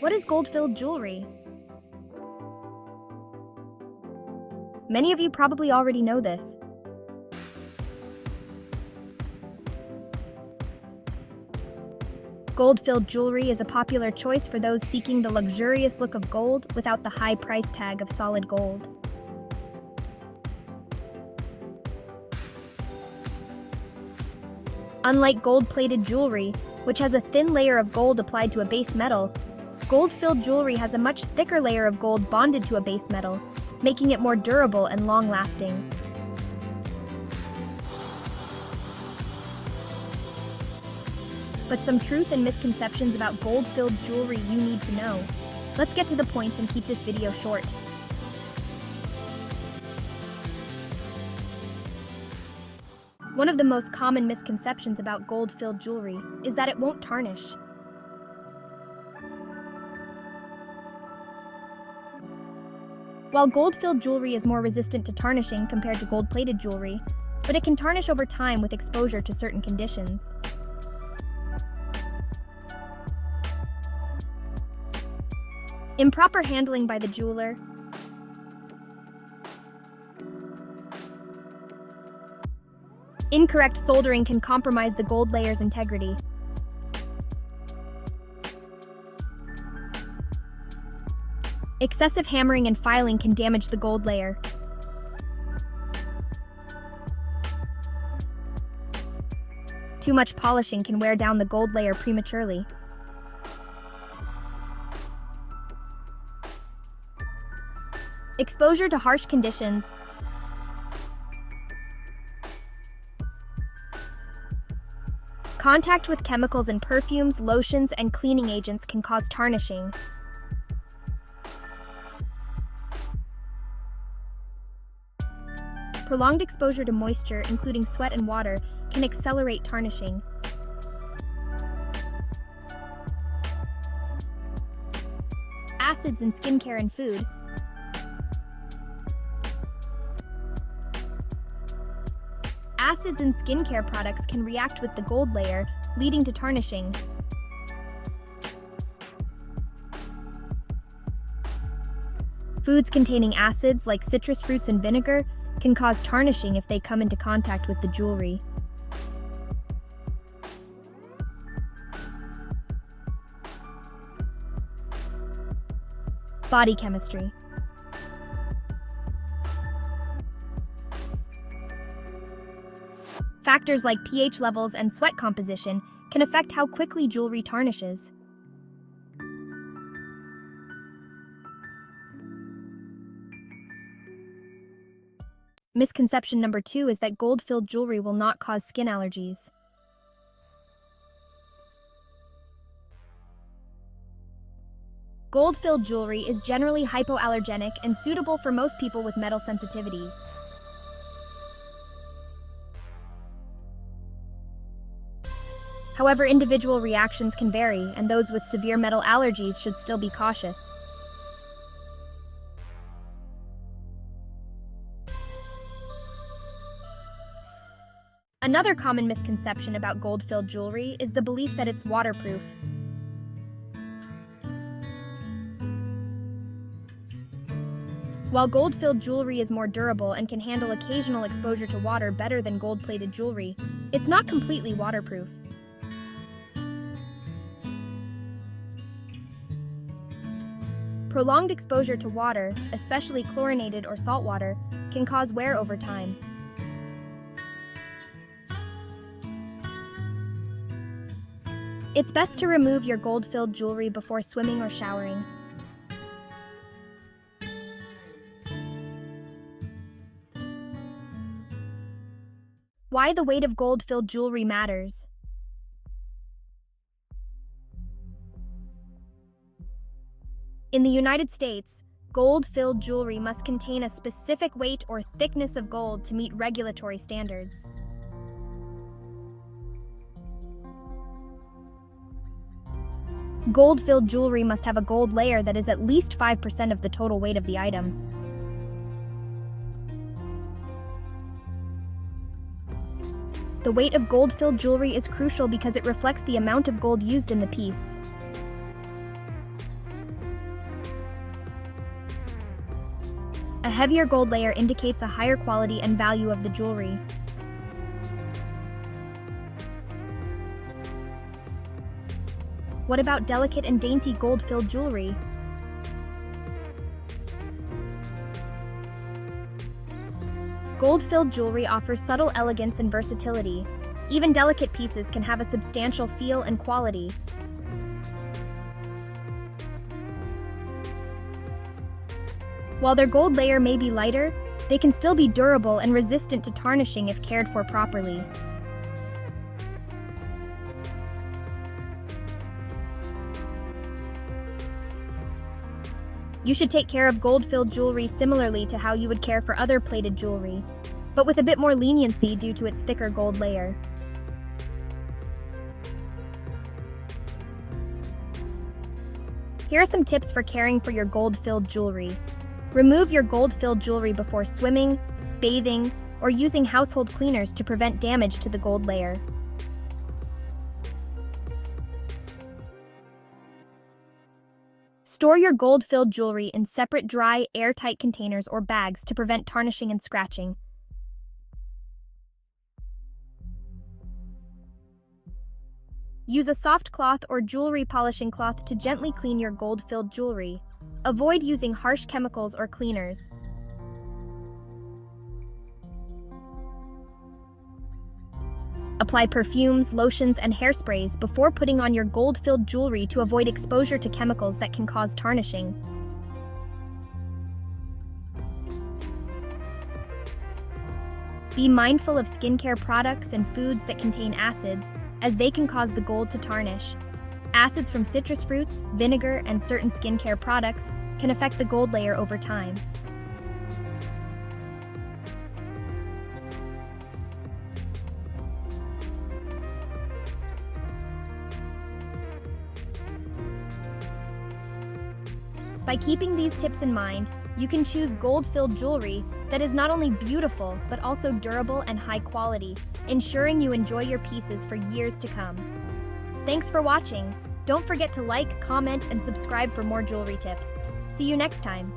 What is gold-filled jewelry? Many of you probably already know this. Gold-filled jewelry is a popular choice for those seeking the luxurious look of gold without the high price tag of solid gold. Unlike gold-plated jewelry, which has a thin layer of gold applied to a base metal, gold-filled jewelry has a much thicker layer of gold bonded to a base metal, making it more durable and long-lasting. But some truth and misconceptions about gold-filled jewelry you need to know. Let's get to the points and keep this video short. One of the most common misconceptions about gold-filled jewelry is that it won't tarnish. While gold-filled jewelry is more resistant to tarnishing compared to gold-plated jewelry, but it can tarnish over time with exposure to certain conditions. Improper handling by the jeweler. Incorrect soldering can compromise the gold layer's integrity. Excessive hammering and filing can damage the gold layer. Too much polishing can wear down the gold layer prematurely. Exposure to harsh conditions. Contact with chemicals in perfumes, lotions, and cleaning agents can cause tarnishing. Prolonged exposure to moisture, including sweat and water, can accelerate tarnishing. Acids in skincare and food. Acids in skincare products can react with the gold layer, leading to tarnishing. Foods containing acids like citrus fruits and vinegar can cause tarnishing if they come into contact with the jewelry. Body chemistry. Factors like pH levels and sweat composition can affect how quickly jewelry tarnishes. Misconception number 2 is that gold-filled jewelry will not cause skin allergies. Gold-filled jewelry is generally hypoallergenic and suitable for most people with metal sensitivities. However, individual reactions can vary, and those with severe metal allergies should still be cautious. Another common misconception about gold-filled jewelry is the belief that it's waterproof. While gold-filled jewelry is more durable and can handle occasional exposure to water better than gold-plated jewelry, it's not completely waterproof. Prolonged exposure to water, especially chlorinated or salt water, can cause wear over time. It's best to remove your gold-filled jewelry before swimming or showering. Why the weight of gold-filled jewelry matters. In the United States, gold-filled jewelry must contain a specific weight or thickness of gold to meet regulatory standards. Gold-filled jewelry must have a gold layer that is at least 5% of the total weight of the item. The weight of gold-filled jewelry is crucial because it reflects the amount of gold used in the piece. heavier gold layer indicates a higher quality and value of the jewelry. What about delicate and dainty gold-filled jewelry? Gold-filled jewelry offers subtle elegance and versatility. Even delicate pieces can have a substantial feel and quality. While their gold layer may be lighter, they can still be durable and resistant to tarnishing if cared for properly. You should take care of gold-filled jewelry similarly to how you would care for other plated jewelry, but with a bit more leniency due to its thicker gold layer. Here are some tips for caring for your gold-filled jewelry. Remove your gold-filled jewelry before swimming, bathing, or using household cleaners to prevent damage to the gold layer. Store your gold-filled jewelry in separate dry, airtight containers or bags to prevent tarnishing and scratching. Use a soft cloth or jewelry polishing cloth to gently clean your gold-filled jewelry. Avoid using harsh chemicals or cleaners. Apply perfumes, lotions, and hairsprays before putting on your gold-filled jewelry to avoid exposure to chemicals that can cause tarnishing. Be mindful of skincare products and foods that contain acids, as they can cause the gold to tarnish. Acids from citrus fruits, vinegar, and certain skincare products can affect the gold layer over time. By keeping these tips in mind, you can choose gold-filled jewelry that is not only beautiful, but also durable and high quality, ensuring you enjoy your pieces for years to come. Thanks for watching. Don't forget to like, comment, and subscribe for more jewelry tips. See you next time.